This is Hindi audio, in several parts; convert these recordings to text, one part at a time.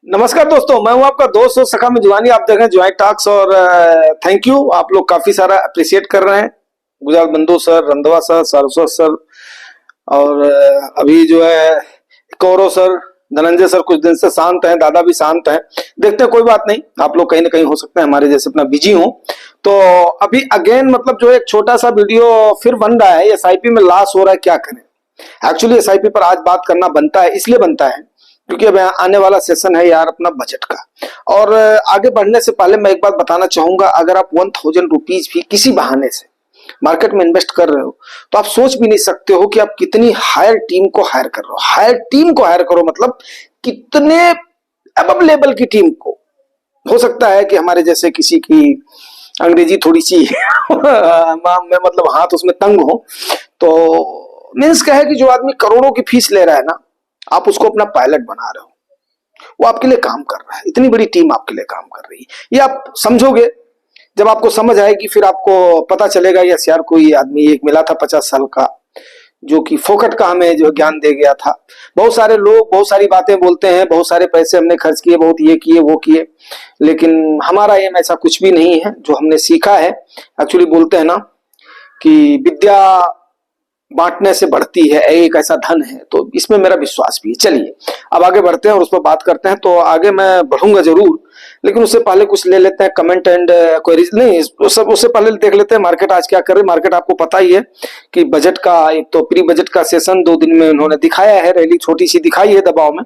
नमस्कार दोस्तों, मैं हूं आपका दोस्त और सखा में जुवानी। आप देख रहे हैं ज्वाइन टॉक्स और थैंक यू। आप लोग काफी सारा अप्रिशिएट कर रहे हैं। गुजरात बंधु sir, Randhawa sir, Saraswat sir और अभी जो है कौरव सर, धनंजय सर कुछ दिन से शांत हैं, दादा भी शांत हैं। देखते हैं, कोई बात नहीं। आप लोग कहीं ना कहीं हो सकते हैं हमारे जैसे अपना बिजी हो। तो अभी अगेन मतलब जो एक छोटा सा वीडियो फिर बन रहा है, एसआईपी में लॉस हो रहा है, क्या करें। एक्चुअली एसआईपी पर आज बात करना बनता है, इसलिए बनता है क्योंकि अब आने वाला सेशन है यार अपना बजट का। और आगे बढ़ने से पहले मैं एक बात बताना चाहूंगा, अगर आप 1000 रुपीज भी किसी बहाने से मार्केट में इन्वेस्ट कर रहे हो तो आप सोच भी नहीं सकते हो कि आप कितनी हायर टीम को हायर कर रहे हो। हायर टीम को हायर करो मतलब कितने अबव लेवल की टीम को। हो सकता है कि हमारे जैसे किसी की अंग्रेजी थोड़ी सी मैं मतलब हाथ उसमें तंग हो, तो मीन्स क्या है कि जो आदमी करोड़ों की फीस ले रहा है ना, आप उसको अपना पायलट बना रहे हो, वो आपके लिए काम कर रहा है। इतनी बड़ी टीम आपके लिए काम कर रही है, ये आप समझोगे जब आपको समझ आएगी। फिर आपको पता चलेगा यस यार, कोई आदमी एक मिला था 50 साल का जो कि फोकट का हमें जो ज्ञान दे गया था। बहुत सारे लोग बहुत सारी बातें बोलते हैं, बहुत सारे पैसे हमने खर्च किए, बहुत ये किए वो किए, लेकिन हमारा एम ऐसा कुछ भी नहीं है। जो हमने सीखा है, एक्चुअली बोलते हैं ना कि विद्या बांटने से बढ़ती है, एक ऐसा धन है, तो इसमें मेरा विश्वास भी है। चलिए अब आगे बढ़ते हैं और उस पर बात करते हैं। तो आगे मैं बढ़ूंगा जरूर, लेकिन उससे पहले कुछ ले लेते हैं कमेंट एंड क्वेरीज। नहीं, उससे पहले देख लेते हैं मार्केट आज क्या कर रही है। मार्केट आपको पता ही है कि बजट का एक तो प्री बजट का सेशन 2 दिन में उन्होंने दिखाया है, रैली छोटी सी दिखाई है दबाव में।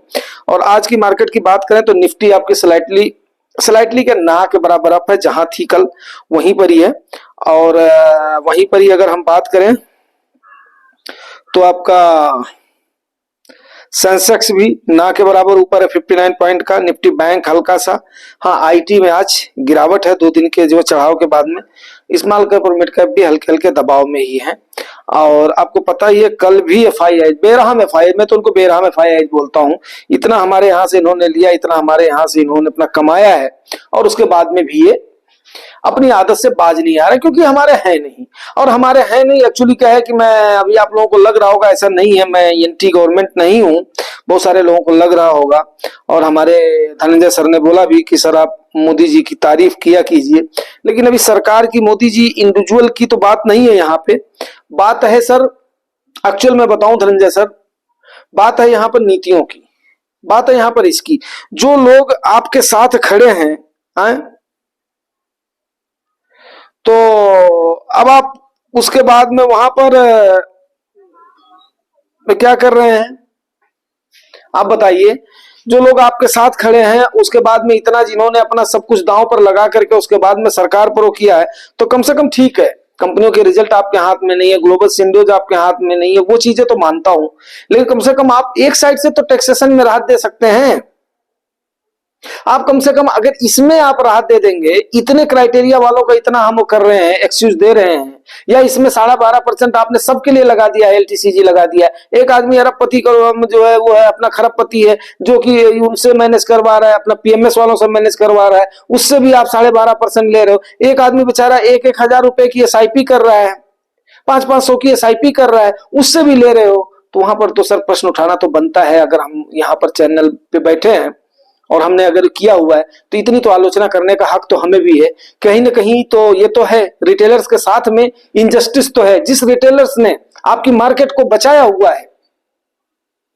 और आज की मार्केट की बात करें तो निफ्टी आपकी स्लाइटली के ना के बराबर अप है, जहां थी कल वहीं पर ही है। और वहीं पर ही अगर हम बात करें तो आपका सेंसेक्स भी ना के बराबर ऊपर है 59 पॉइंट का। निफ्टी बैंक हल्का सा, हाँ आईटी में आज गिरावट है 2 दिन के जो चढ़ाव के बाद में। स्मॉल कैप और मिड कैप भी हल्के हल्के दबाव में ही है। और आपको पता ही है कल भी एफआईआई, बेरहम एफआईआई, मैं तो उनको बेरहम एफआईआई बोलता हूँ। इतना हमारे यहाँ से इन्होंने लिया, इतना हमारे यहाँ से इन्होंने अपना कमाया है, और उसके बाद में भी ये अपनी आदत से बाज नहीं आ रहे, क्योंकि हमारे है नहीं। और हमारे है नहीं एक्चुअली क्या है कि मैं अभी, आप लोगों को लग रहा होगा ऐसा नहीं है, मैं एंटी गवर्नमेंट नहीं हूं, बहुत सारे लोगों को लग रहा होगा। और हमारे धनंजय सर ने बोला भी कि सर आप मोदी जी की तारीफ किया कीजिए, लेकिन अभी सरकार की, मोदी जी इंडिविजुअल की तो बात नहीं है यहाँ पे। बात है सर, एक्चुअल में बताऊं धनंजय सर, बात है यहाँ पर नीतियों की, बात है यहाँ पर इसकी। जो लोग आपके साथ खड़े हैं, तो अब आप उसके बाद में वहां पर क्या कर रहे हैं आप बताइए। जो लोग आपके साथ खड़े हैं उसके बाद में इतना जिन्होंने अपना सब कुछ दांव पर लगा करके उसके बाद में सरकार पर वो किया है, तो कम से कम ठीक है, कंपनियों के रिजल्ट आपके हाथ में नहीं है, ग्लोबल सिंडोज आपके हाथ में नहीं है, वो चीजें तो मानता हूं, लेकिन कम से कम आप एक साइड से तो टैक्सेशन में राहत दे सकते हैं। आप कम से कम अगर इसमें आप राहत दे देंगे, इतने क्राइटेरिया वालों का इतना हम कर रहे हैं, एक्सक्यूज दे रहे हैं, या इसमें 12.5% आपने सबके लिए लगा दिया है, एलटीसीजी लगा दिया है। एक आदमी अरबपति जो है वो है अपना खरबपति है, जो कि उनसे मैनेज करवा रहा है, अपना पीएमएस वालों से मैनेज करवा रहा है, उससे भी आप 12.5% ले रहे हो। एक आदमी बेचारा 1,000 रुपए की एसआईपी कर रहा है, 500-500 की एसआईपी कर रहा है, उससे भी ले रहे हो। तो वहां पर तो सर प्रश्न उठाना तो बनता है। अगर हम यहाँ पर चैनल पे बैठे हैं और हमने अगर किया हुआ है तो इतनी तो आलोचना करने का हक तो हमें भी है। कहीं ना कहीं तो ये तो है, रिटेलर्स के साथ में इनजस्टिस तो है। जिस रिटेलर्स ने आपकी मार्केट को बचाया हुआ है,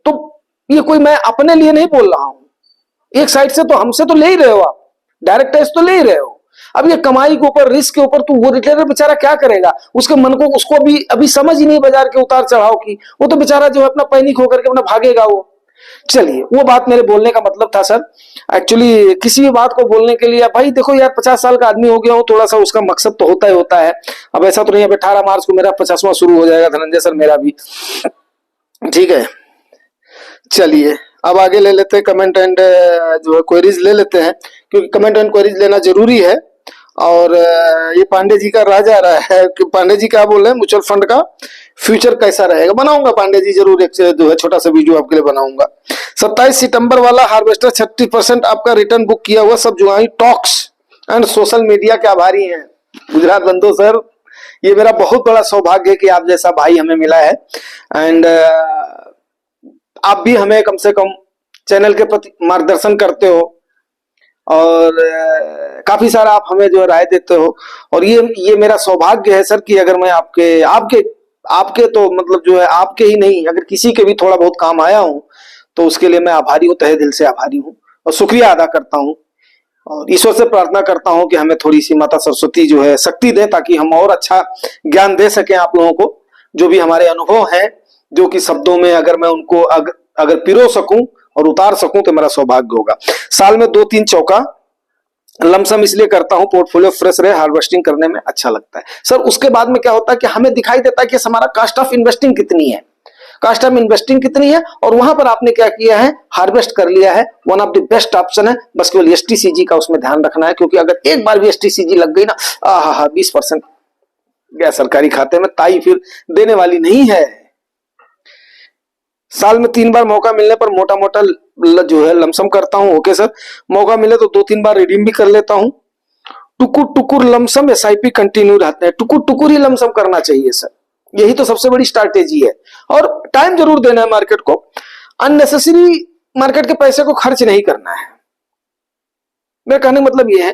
तो ये कोई मैं अपने लिए नहीं बोल रहा हूं, एक साइड से तो हमसे तो ले ही रहे हो आप, डायरेक्ट टैक्स तो ले ही रहे हो। अब ये कमाई के ऊपर, रिस्क के ऊपर, तो वो रिटेलर बेचारा क्या करेगा, उसके मन को, उसको भी अभी समझ ही नहीं बाजार के उतार चढ़ाव की, वो तो बेचारा जो है अपना पैनिक होकर के अपना भागेगा वो। चलिए, वो बात मेरे बोलने का मतलब था सर। एक्चुअली किसी भी बात को बोलने के लिए, भाई देखो यार 50 साल का आदमी हो गया हो, थोड़ा सा उसका मकसद तो होता ही होता है। अब ऐसा तो नहीं है 18 मार्च को मेरा 50वां शुरू हो जाएगा धनंजय सर, मेरा भी, ठीक है। चलिए अब आगे ले लेते हैं कमेंट एंड जो है क्वेरीज ले लेते हैं, क्योंकि कमेंट एंड क्वेरीज लेना जरूरी है। और ये पांडे जी का राजा रहा है कि पांडे जी क्या बोल रहे हैं, म्यूचुअल फंड का फ्यूचर कैसा रहेगा। बनाऊंगा पांडे जी जरूर, एक जो है छोटा सा वीडियो आपके लिए बनाऊंगा। 27 सितंबर वाला हार्वेस्टर 36% आपका रिटर्न बुक किया हुआ। सब जुआई टॉक्स एंड सोशल मीडिया के आभारी हैं गुजरात बंधु सर। ये मेरा बहुत बड़ा सौभाग्य है कि आप जैसा भाई हमें मिला है। एंड आप भी हमें कम से कम चैनल के प्रति मार्गदर्शन करते हो और काफी सारा आप हमें जो है राय देते हो। और ये मेरा सौभाग्य है सर कि अगर मैं आपके आपके आपके तो मतलब जो है आपके ही नहीं, अगर किसी के भी थोड़ा बहुत काम आया हूं तो उसके लिए मैं आभारी हूँ, तहे दिल से आभारी हूँ और शुक्रिया अदा करता हूँ। और ईश्वर से प्रार्थना करता हूँ कि हमें थोड़ी सी माता सरस्वती जो है शक्ति दें, ताकि हम और अच्छा ज्ञान दे सकें आप लोगों को। जो भी हमारे अनुभव हैं, जो कि शब्दों में अगर मैं उनको अगर पिरो सकूं और उतार सकूं तो मेरा सौभाग्य होगा। साल में 2-3 चौका लमसम इसलिए करता हूं, पोर्टफोलियो फ्रेश रहे, हार्वेस्टिंग करने में अच्छा लगता है सर। उसके बाद में क्या होता है कि हमें दिखाई देता है कि हमारा कास्ट ऑफ इन्वेस्टिंग कितनी है, कास्ट ऑफ इन्वेस्टिंग कितनी है, और वहां पर आपने क्या किया है, हार्वेस्ट कर लिया है। One of the best option है, बस केवल एसटीसीजी का उसमें ध्यान रखना है, क्योंकि अगर एक बार भी एसटीसीजी लग गई ना, 20% गया सरकारी खाते में, ताई फिर देने वाली नहीं है। साल में 3 बार मौका मिलने पर मोटा मोटा जो है लमसम करता हूं। ओके सर, मौका मिले तो 2-3 बार रिडीम भी कर लेता हूं। टुकुर टुकुर लमसम एसआईपी कंटिन्यू रहते हैं, टुकुर टुकुर ही लमसम करना चाहिए सर, यही तो सबसे बड़ी स्ट्रैटेजी है। और टाइम जरूर देना है मार्केट को, अननेसेसरी मार्केट के पैसे को खर्च नहीं करना है। मेरा कहने का मतलब यह है,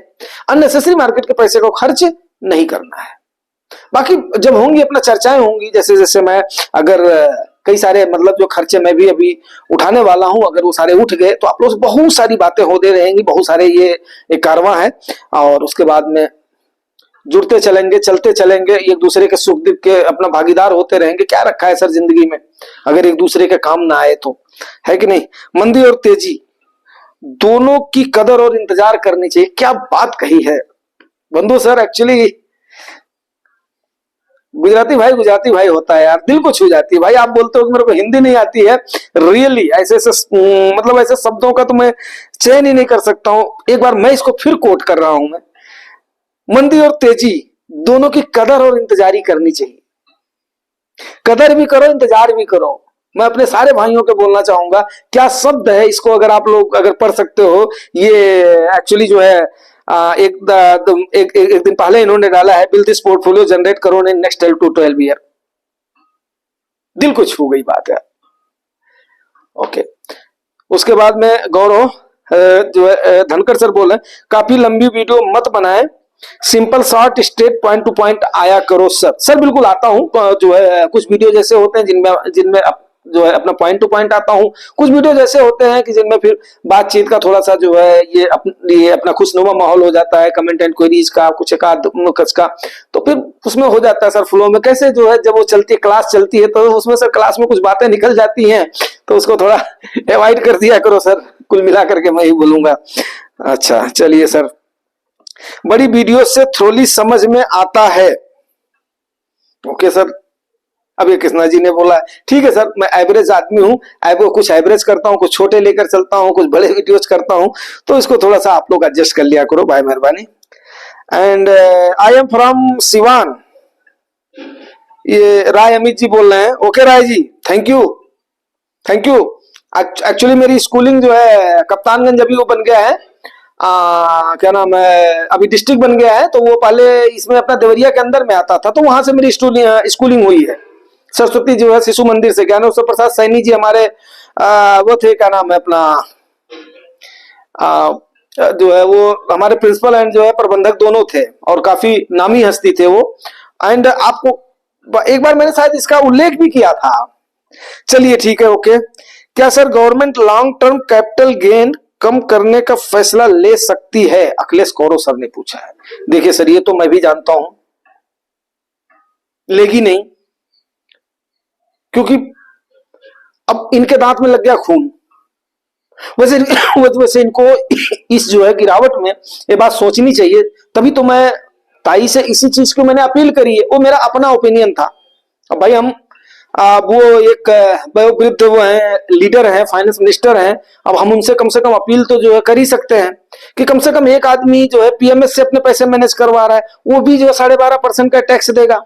अननेसेसरी मार्केट के पैसे को खर्च नहीं करना है। बाकी जब होंगी अपना चर्चाएं होंगी, जैसे जैसे मैं अगर कई सारे मतलब जो खर्चे मैं भी अभी उठाने वाला हूं, अगर वो सारे उठ गए तो आप लोग बहुत सारी बातें होते रहेंगी, बहुत सारे ये एक कारवां है। और उसके बाद में जुड़ते चलेंगे, चलते चलेंगे, एक दूसरे के सुख दुख के अपना भागीदार होते रहेंगे। क्या रखा है सर जिंदगी में अगर एक दूसरे के काम ना आए तो, है कि नहीं। मंदी और तेजी दोनों की कदर और इंतजार करनी चाहिए, क्या बात कही है बंधु सर। एक्चुअली गुजराती भाई होता है यार, दिल को छू जाती है भाई। आप बोलते हो कि मेरे को हिंदी नहीं आती है, रियली ऐसे ऐसे मतलब ऐसे शब्दों का तो मैं चयन ही नहीं कर सकता हूं। एक बार मैं इसको फिर कोट कर रहा हूं मैं, मंदी और तेजी दोनों की कदर और इंतजारी करनी चाहिए। कदर भी करो, इंतजार भी करो। मैं अपने सारे भाइयों को बोलना चाहूंगा, क्या शब्द है इसको, अगर आप लोग अगर पढ़ सकते हो, ये एक्चुअली जो है एक दिन पहले इन्होंने डाला है, बिल्ड दिस पोर्टफोलियो जनरेट करो इन नेक्स्ट 12 to 12 ईयर। दिल को छू गई बात है। ओके, उसके बाद में गौरव जो है धनकर सर बोले, काफी लंबी वीडियो मत बनाए, simple short straight point two point आया करो सर। सर बिल्कुल आता हूं, जो है कुछ वीडियो जैसे होते हैं जिनमें जो है अपना पॉइंट टू पॉइंट आता हूं, कुछ वीडियो जैसे होते हैं कि जिनमें फिर बातचीत का थोड़ा सा जो है ये अपना खुशनुमा माहौल हो जाता है, कमेंट एंड क्वेरीज का, कुछ एक आध नुक्स का, तो फिर उसमें हो जाता है सर फ्लो में। कैसे जो है जब वो चलती है, क्लास चलती है, तो उसमें सर क्लास में कुछ बातें निकल जाती हैं, तो उसको थोड़ा अवॉइड कर दिया करो सर, कुल मिला करके मैं ही बोलूंगा। अच्छा चलिए सर, बड़ी वीडियो से थ्रोली समझ में आता है। ओके सर, अब ये कृष्णा जी ने बोला है, ठीक है सर, मैं एवरेज आदमी हूं, कुछ एवरेज करता हूं, कुछ छोटे लेकर चलता हूं, कुछ बड़े वीडियोस करता हूं, तो इसको थोड़ा सा आप लोग एडजस्ट कर लिया करो भाई, मेहरबानी। And I am from Siwan, ये राय अमित जी बोल रहे हैं। Okay Rai ji, thank you thank you. Actually मेरी स्कूलिंग जो है कप्तानगंज अभी वो बन गया है, क्या नाम है, अभी डिस्ट्रिक्ट बन गया है, तो वो पहले इसमें अपना देवरिया के अंदर में आता था, तो वहां से मेरी स्कूलिंग हुई है। सरस्वती जो है शिशु मंदिर से, ज्ञान प्रसाद सैनी जी हमारे वो थे, क्या नाम है अपना, जो है वो हमारे प्रिंसिपल एंड जो है प्रबंधक दोनों थे, और काफी नामी हस्ती थे वो। एंड आपको एक बार मैंने शायद इसका उल्लेख भी किया था। चलिए ठीक है, ओके। क्या sir government long term capital gain कम करने का फैसला ले सकती है, अखिलेश कौरव सर ने पूछा है। देखिए सर, ये तो मैं भी जानता हूं, लेगी नहीं, क्योंकि अब इनके दांत में लग गया खून। वैसे इनको इस जो है गिरावट में ये बात सोचनी चाहिए, तभी तो मैं ताई से इसी चीज को मैंने अपील करी है। वो मेरा अपना ओपिनियन था। अब भाई हम वो एक वयोवृद्ध वो है, लीडर है, फाइनेंस मिनिस्टर हैं, अब हम उनसे कम से कम अपील तो जो है कर ही सकते हैं कि कम से कम एक आदमी जो है पीएमएस से अपने पैसे मैनेज करवा रहा है, वो भी जो है 12.5% का टैक्स देगा,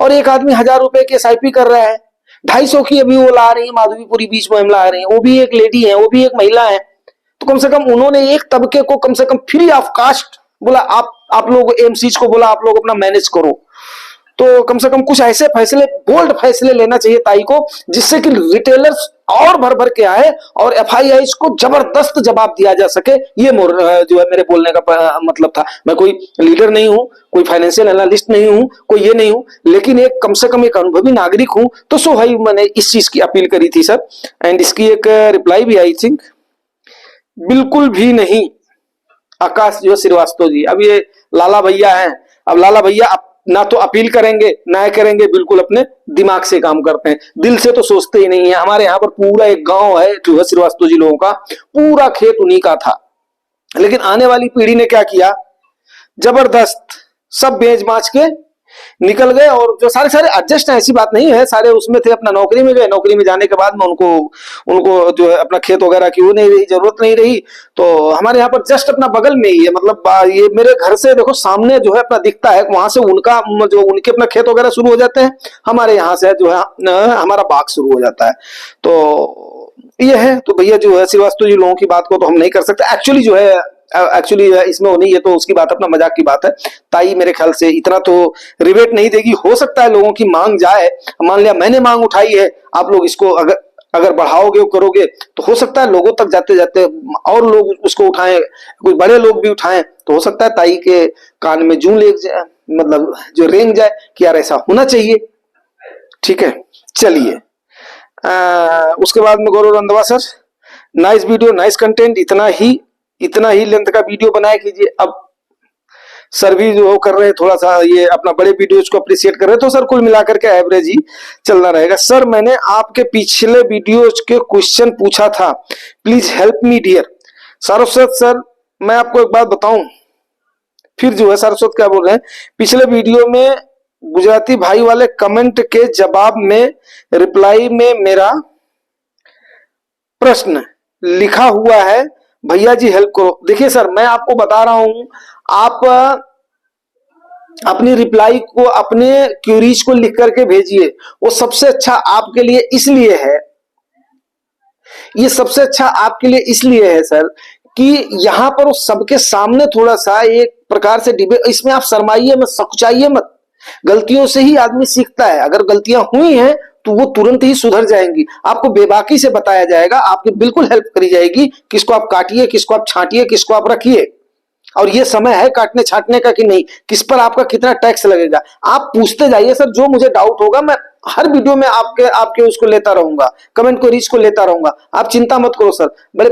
और एक आदमी 1000 रुपए की एसआईपी कर रहा है, 250 की अभी वो ला रही है, माधवीपुरी बीच में हम ला रहे हैं, वो भी एक लेडी है, वो भी एक महिला है, तो कम से कम उन्होंने एक तबके को कम से कम फ्री ऑफ कास्ट बोला, आप लोग एमसीज को बोला आप लोग अपना मैनेज करो। तो कम से कम कुछ ऐसे फैसले, बोल्ड फैसले लेना चाहिए ताई को, जिससे कि रिटेलर्स और भर भर के आए और एफआईआई को जबरदस्त जवाब दिया जा सके, ये जो है मेरे बोलने का मतलब था। मैं कोई लीडर नहीं हूं, कोई फाइनेंशियल एनालिस्ट नहीं हूं, कोई ये नहीं हूं, लेकिन एक कम से कम एक अनुभवी नागरिक हूं, तो सो भाई मैंने इस चीज की अपील करी थी सर। एंड इसकी एक रिप्लाई भी आई थिंक, बिल्कुल भी नहीं। आकाश जो श्रीवास्तव जी, अब ये लाला भैया हैं, अब लाला भैया ना तो अपील करेंगे ना करेंगे, बिल्कुल अपने दिमाग से काम करते हैं, दिल से तो सोचते ही नहीं है। हमारे यहाँ पर पूरा एक गांव है जो है श्रीवास्तव जी लोगों का, पूरा खेत उन्हीं का था, लेकिन आने वाली पीढ़ी ने क्या किया, जबरदस्त सब बेच बाच के निकल गए। और जो सारे सारे एडजस्ट है, ऐसी बात नहीं है, सारे उसमें थे, अपना नौकरी में गए, नौकरी में जाने के बाद में उनको उनको जो है अपना खेत वगैरह की वो नहीं रही, जरूरत नहीं रही। तो हमारे यहाँ पर जस्ट अपना बगल में ही है, मतलब ये मेरे घर से देखो सामने जो है अपना दिखता है, वहां से उनका जो उनके अपना खेत वगैरह शुरू हो जाते हैं, हमारे यहाँ से जो है हमारा बाग शुरू हो जाता है। तो ये है, तो भैया जो है श्रीवास्तव जी लोगों की बात को तो हम नहीं कर सकते। एक्चुअली जो है एक्चुअली इसमें नहीं, ये तो उसकी बात अपना मजाक की बात है। ताई मेरे ख्याल से इतना तो रिबेट नहीं देगी, हो सकता है लोगों की मांग जाए, मान लिया मैंने मांग उठाई है, आप लोग इसको अगर अगर बढ़ाओगे करोगे तो हो सकता है लोगों तक जाते जाते और लोग उसको उठाएं, कुछ बड़े लोग भी उठाएं, तो हो सकता है ताई के कान में जूं ले जाए, मतलब जो रेंग जाए कि यार ऐसा होना चाहिए। ठीक है, चलिए उसके बाद में Gaurav Randhawa sir, nice video nice content, इतना ही लेंथ का वीडियो बनाया कीजिए। अब सर भी जो कर रहे हैं थोड़ा सा ये अपना बड़े वीडियोज को अप्रिशिएट कर रहे हैं, तो सर कुल मिलाकर के एवरेज ही चलना रहेगा। सर मैंने आपके पिछले वीडियोज के क्वेश्चन पूछा था, please help me dear. Saraswat sir मैं आपको एक बात बताऊं, फिर जो है सारस्वत क्या बोल रहे हैं, पिछले वीडियो में गुजराती भाई वाले कमेंट के जवाब में रिप्लाई में मेरा प्रश्न लिखा हुआ है, भैया जी हेल्प करो। देखिए सर मैं आपको बता रहा हूं, आप अपनी रिप्लाई को अपने क्यूरीज को लिख करके भेजिए, वो सबसे अच्छा आपके लिए इसलिए है, ये सबसे अच्छा आपके लिए इसलिए है सर कि यहां पर सबके सामने थोड़ा सा एक प्रकार से डिबेट, इसमें आप शर्माइए मत, सकुचाइए मत, गलतियों से ही आदमी सीखता है, अगर गलतियां हुई हैं तो वो तुरंत ही सुधर जाएंगी, आपको बेबाकी से बताया जाएगा, आपकी बिल्कुल हेल्प करी जाएगी, किसको आप काटिए, किसको आप छांटिए, किसको आप रखिए, और ये समय है काटने छांटने का कि नहीं, किस पर आपका कितना टैक्स लगेगा, आप पूछते जाइए सर, जो मुझे डाउट होगा मैं हर वीडियो में आपके आपके उसको लेता रहूंगा, कमेंट को रीच को लेता रहूंगा, आप चिंता मत करो सर, बड़े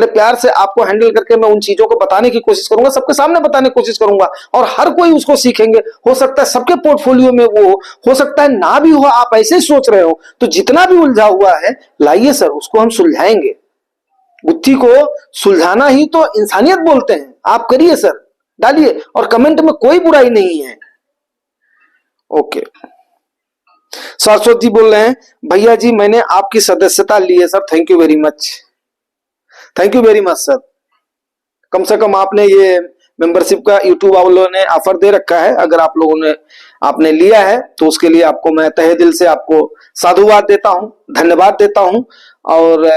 प्यार से आपको हैंडल करके मैं उन चीजों को बताने की कोशिश करूंगा, सबके सामने बताने की कोशिश करूंगा, और हर कोई उसको सीखेंगे। हो सकता है सबके पोर्टफोलियो में वो हो सकता है ना भी हो, आप ऐसे ही सोच रहे हो, तो जितना भी उलझा हुआ है लाइए सर, उसको हम सुलझाएंगे। बुद्धि को सुलझाना ही तो इंसानियत बोलते हैं, आप करिए सर, डालिए, और कमेंट में कोई बुराई नहीं है। ओके, सरस्वत जी बोल रहे हैं, भैया जी मैंने आपकी सदस्यता ली है sir, thank you very much, thank you very much sir. कम से कम आपने ये मेंबरशिप का यूट्यूब वालों ने ऑफर दे रखा है, अगर आप लोगों ने आपने लिया है तो उसके लिए आपको मैं तहे दिल से आपको साधुवाद देता हूं, धन्यवाद देता हूं। और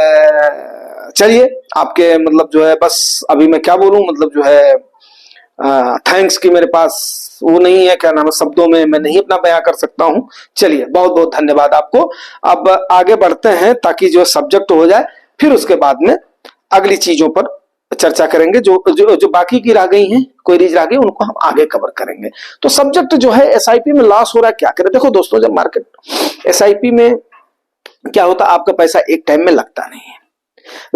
चलिए आपके मतलब जो है बस अभी मैं क्या बोलूं, मतलब जो है थैंक्स की मेरे पास वो नहीं है, क्या नाम है, शब्दों में मैं नहीं अपना बयां कर सकता हूं। चलिए बहुत बहुत धन्यवाद आपको। अब आगे बढ़ते हैं ताकि जो सब्जेक्ट हो जाए, फिर उसके बाद में अगली चीजों पर चर्चा करेंगे, जो बाकी की रह गई हैं, क्वेरीज रह गई, उनको हम आगे कवर करेंगे। तो सब्जेक्ट जो है एसआईपी में लॉस हो रहा है, क्या करें। देखो दोस्तों, जब मार्केट एसआईपी में क्या होता है, आपका पैसा एक टाइम में लगता नहीं है।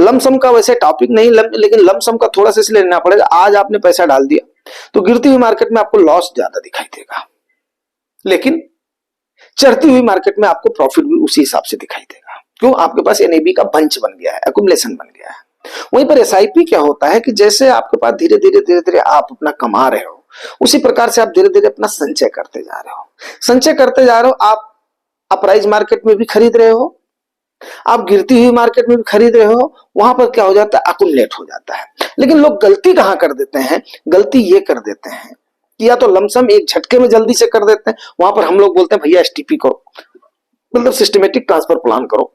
लमसम का वैसे टॉपिक नहीं, लेकिन लमसम का थोड़ा सा इसलिए लेना पड़ेगा, आज आपने पैसा डाल दिया तो गिरती हुई मार्केट में आपको लॉस ज्यादा दिखाई देगा, लेकिन चढ़ती हुई मार्केट में आपको प्रॉफिट भी उसी हिसाब से दिखाई देगा। क्यों? आपके पास एनएबी का बंच बन गया है, एक्युमुलेशन बन गया है। वहीं पर एसआईपी क्या होता है कि जैसे आपके पास धीरे धीरे आप अपना कमा रहे हो, उसी प्रकार से आप धीरे धीरे अपना संचय करते जा रहे हो, आप अपराइज मार्केट में भी खरीद रहे हो, आप गिरती हुई मार्केट में भी खरीद रहे हो, वहां पर क्या हो जाता है, अकुमुलेट हो जाता है। लेकिन लोग गलती कहां कर देते हैं, गलती ये कर देते हैं कि या तो लमसम एक झटके में जल्दी से कर देते हैं, वहां पर हम लोग बोलते हैं भैया एसटीपी करो, मतलब सिस्टमेटिक ट्रांसफर प्लान करो,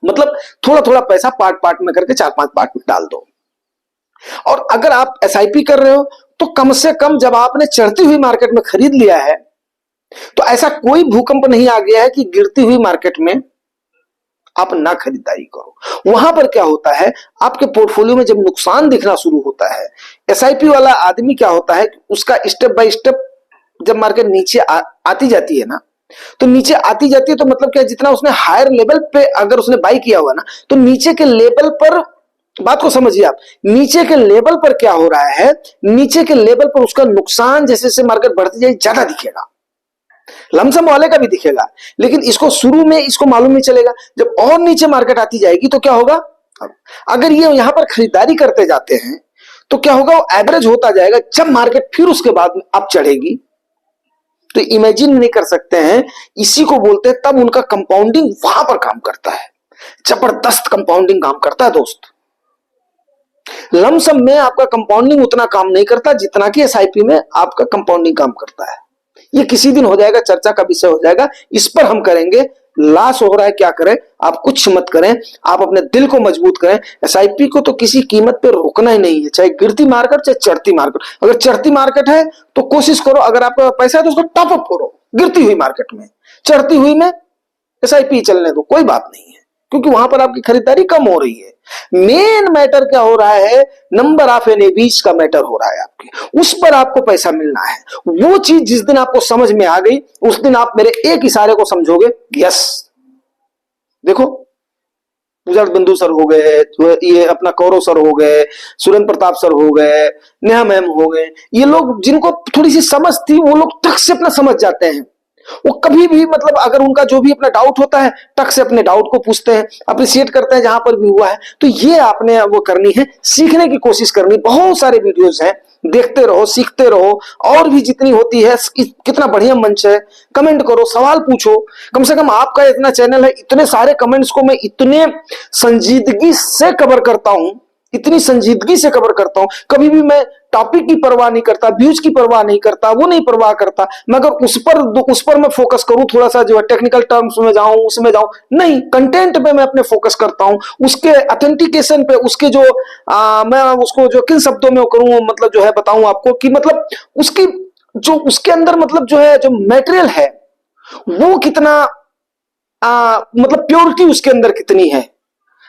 मतलब थोड़ा थोड़ा पैसा पार्ट पार्ट में करके 4-5 पार्ट में डाल दो। और अगर आप एसआईपी कर रहे हो तो कम से कम जब आपने चढ़ती हुई मार्केट में खरीद लिया है, तो ऐसा कोई भूकंप नहीं आ गया है कि गिरती हुई मार्केट में आप ना खरीदारी करो। वहां पर क्या होता है, आपके पोर्टफोलियो में जब नुकसान दिखना शुरू होता है, एसआईपी वाला आदमी क्या होता है, उसका स्टेप बाय स्टेप जब मार्केट नीचे आती जाती है ना, तो नीचे आती जाती है तो मतलब क्या, जितना उसने हायर लेवल पे अगर उसने बाई किया हुआ ना, तो नीचे के लेवल पर, बात को समझिए आप, नीचे के लेवल पर क्या हो रहा है, नीचे के लेवल पर उसका नुकसान जैसे जैसे मार्केट बढ़ती जाएगी ज्यादा दिखेगा, लमसम वाले का भी दिखेगा, लेकिन इसको शुरू में इसको मालूम नहीं चलेगा। जब और नीचे मार्केट आती जाएगी तो क्या होगा, अगर ये यहां पर खरीदारी करते जाते हैं तो क्या होगा, वो एवरेज होता जाएगा। जब मार्केट फिर उसके बाद में अब चढ़ेगी तो इमेजिन नहीं कर सकते हैं, इसी को बोलते हैं, तब उनका कंपाउंडिंग वहां पर काम करता है, जबरदस्त कंपाउंडिंग काम करता है दोस्त। लमसम में आपका कंपाउंडिंग उतना काम नहीं करता जितना कि एसआईपी में आपका कंपाउंडिंग काम करता है। ये किसी दिन हो जाएगा, चर्चा का विषय हो जाएगा, इस पर हम करेंगे। लॉस हो रहा है, क्या करें, आप कुछ मत करें, आप अपने दिल को मजबूत करें। एसआईपी को तो किसी कीमत पे रोकना ही नहीं है, चाहे गिरती मार्केट चाहे चढ़ती मार्केट। अगर चढ़ती मार्केट है तो कोशिश करो, अगर आपका पैसा है तो उसको टॉप अप करो गिरती हुई मार्केट में, चढ़ती हुई में एसआईपी चलने दो, कोई बात नहीं है, क्योंकि वहां पर आपकी खरीदारी कम हो रही है। मेन मैटर क्या हो रहा है, नंबर ऑफ एनएवीज का मैटर हो रहा है आपके, उस पर आपको पैसा मिलना है। वो चीज जिस दिन आपको समझ में आ गई, उस दिन आप मेरे एक इशारे को समझोगे, यस। देखो, पूजा बंधु सर हो गए, ये अपना कौरव सर हो गए, सुरेंद्र प्रताप सर हो गए, नेहा मैम हो गए, ये लोग जिनको थोड़ी सी समझ थी, वो लोग टक से अपना समझ जाते हैं। वो कभी भी मतलब अगर उनका जो भी अपना डाउट होता है, टक से अपने डाउट को पूछते हैं, अप्रिशिएट करते हैं जहां पर भी हुआ है। तो ये आपने वो करनी है, सीखने की कोशिश करनी। बहुत सारे वीडियोस हैं, देखते रहो, सीखते रहो। और भी जितनी होती है, कितना बढ़िया मंच है, कमेंट करो, सवाल पूछो। कम से कम आपका इतना चैनल है, इतने सारे कमेंट्स को मैं इतने संजीदगी से कवर करता हूं, इतनी संजीदगी से कवर करता हूं। कभी भी मैं टॉपिक की परवाह नहीं करता, व्यूज की परवाह नहीं करता, वो नहीं परवाह करता। मगर उस पर मैं फोकस करूं, थोड़ा सा जो है टेक्निकल टर्म्स में जाऊं, उसमें जाऊं, नहीं, कंटेंट पे मैं अपने फोकस करता हूं, उसके ऑथेंटिकेशन पे, उसके जो मैं उसको जो किन शब्दों में करूं, मतलब जो है बताऊं आपको कि मतलब उसकी जो उसके अंदर मतलब जो है, जो मटेरियल है वो कितना मतलब प्योरिटी उसके अंदर कितनी है,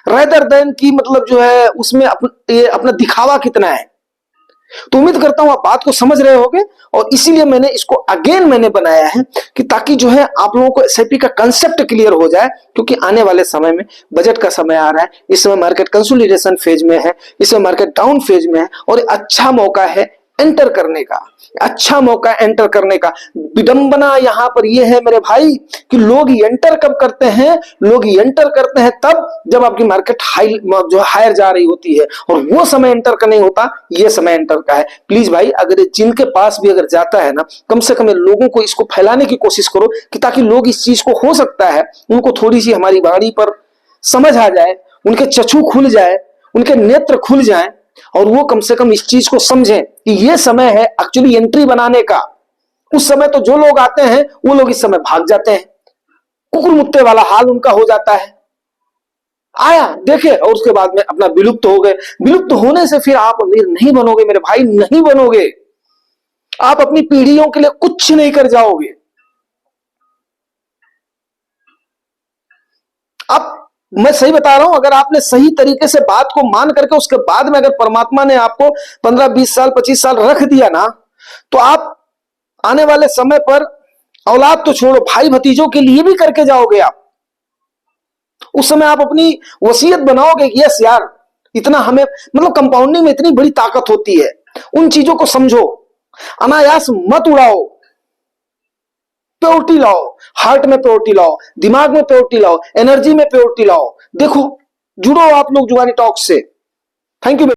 रेदर देन की मतलब जो है उसमें ये अपना दिखावा कितना है। तो उम्मीद करता हूं आप बात को समझ रहे होंगे, और इसीलिए मैंने इसको अगेन मैंने बनाया है कि ताकि जो है आप लोगों को एसआईपी का कंसेप्ट क्लियर हो जाए। क्योंकि आने वाले समय में बजट का समय आ रहा है, इस समय मार्केट कंसोलिडेशन फेज में है, इस समय मार्केट डाउन फेज में है, और अच्छा मौका है एंटर करने का, अच्छा मौका एंटर करने का। विडंबना यहां पर यह है मेरे भाई कि लोग एंटर कब करते हैं, लोग एंटर करते हैं तब जब आपकी मार्केट हाई जो हायर जा रही होती है, और वो समय एंटर का नहीं होता, ये समय एंटर का है। प्लीज भाई, अगर जिनके पास भी अगर जाता है ना, कम से कम लोगों को इसको फैलाने की कोशिश करो, कि ताकि लोग इस चीज को, हो सकता है उनको थोड़ी सी हमारी वाणी पर समझ आ जाए, उनके चक्षु खुल जाए, उनके नेत्र खुल जाए, और वो कम से कम इस चीज को समझें कि ये समय है एक्चुअली एंट्री बनाने का। उस समय तो जो लोग आते हैं वो लोग इस समय भाग जाते हैं, कुकुर मुत्ते वाला हाल उनका हो जाता है, आया देखे और उसके बाद में अपना विलुप्त हो गए। विलुप्त होने से फिर आप अमीर नहीं बनोगे मेरे भाई, नहीं बनोगे। आप अपनी पीढ़ियों के लिए कुछ नहीं कर जाओगे। आप, मैं सही बता रहा हूं, अगर आपने सही तरीके से बात को मान करके उसके बाद में अगर परमात्मा ने आपको 15-20 साल 25 साल रख दिया ना, तो आप आने वाले समय पर औलाद तो छोड़ो, भाई भतीजों के लिए भी करके जाओगे आप। उस समय आप अपनी वसीयत बनाओगे कि यस यार, इतना हमें मतलब कंपाउंडिंग में इतनी बड़ी ताकत होती है। उन चीजों को समझो, अनायास मत उड़ाओ, प्योरिटी लाओ, हार्ट में प्योरिटी लाओ, दिमाग में प्योरिटी लाओ, एनर्जी में प्योरिटी लाओ। देखो, जुड़ो आप लोग जुगानी टॉक से। Thank you.